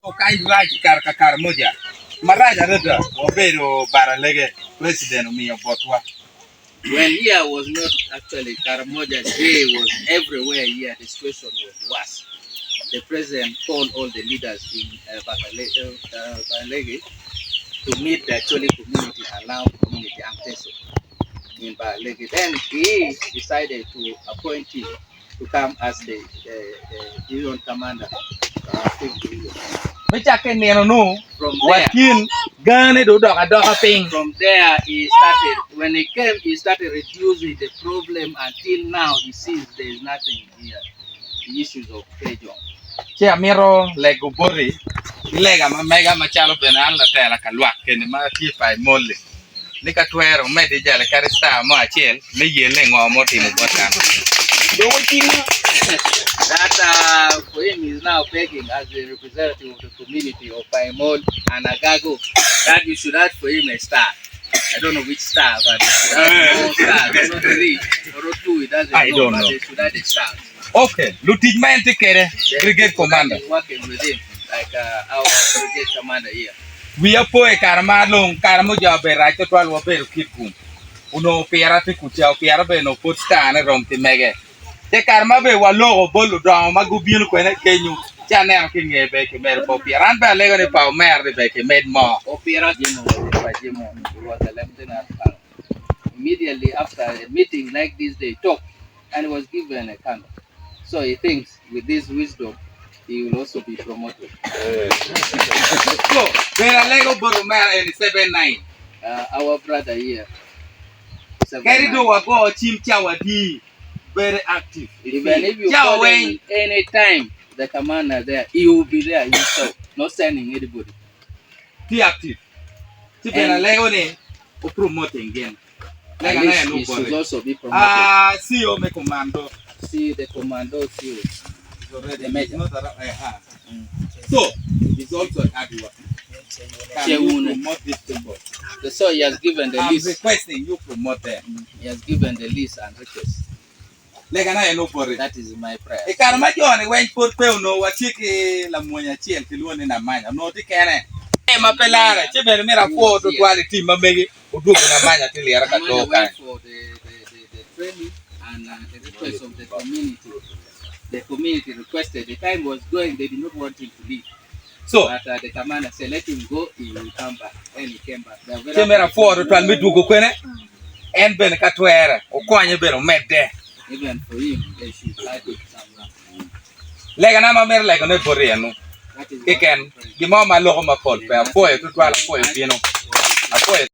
Okay, right, karamojong. Maraja rada obero baralege president mi obotwa. When here was not actually karamojong day was everywhere here. The situation was worse. The president called all the leaders in Balege to meet the Acholi community, allow community access in Balege. Then he decided to appoint him to come as the division commander. Me chake neno no. From there, Wakin gane do doga ping. From there, he started. When he came, he started reducing the problem until now. He sees there is nothing here. The issues of karamojong. Che amiro lego bori. Ilega ma mega machalo benan la tela kalwa kene ma ti pai molle. Nika tuero medi jale karista mo achiel me yele ngomo timo botan. That for him is now begging as the representative of the community of Paimol and Agago that you should ask for him a star. I don't know which star, but you should ask one star. Not 3 or 2, it doesn't I don't know. But they should add a star. Okay, lieutenant kere brigade commander. Working with him like our brigade commander here. We are poe karamojong be right to 12 obero kitkum. Uno piera te kucha piera be no put star na rom ti mege. Te karma be walo bolu do ma gubien ko ne kenyu. Chane ki ngebe ke mer po piera an ba lego ne pa mer be ke med mo. Opera Jimo was a lieutenant. Immediately after a meeting like this, they talked and he was given a candle. So he thinks with this wisdom, he will also be promoted. So, when I lego boru mer in 79. Our brother here. Carry do wa go chim chawadi very active. Even if you call him any time, the commander there, he will be there himself, not sending anybody. Be active. Si ben lego ne o promoting again. At least he should also be promoted. See you me commando. See the commando, see you. It's already the major. So, it's also a hard work. Can you promote this people? So he has given the list. I'm requesting you promote them. He has given the list and request. That is my prayer. E karamojong when put pe no watiki la monya chiel kilone na manya no ti kene. E mapelare che ben mera foto quality mamegi odugo na manya ti liara ka to kan. For the training and the request of the community. The community requested. The time was going, they did not want him to leave. So, but the commander said, let him go, he will come back. And he came back. Chemera foto twal midugo kwene. En ben katwere, okwanye ben medde. Even for him, they should like it somewhere. Lega na mamer lega ne boriano. Kiken, gimo ma logo ma pol pe apoyo tutwala apoyo pino. Apoyo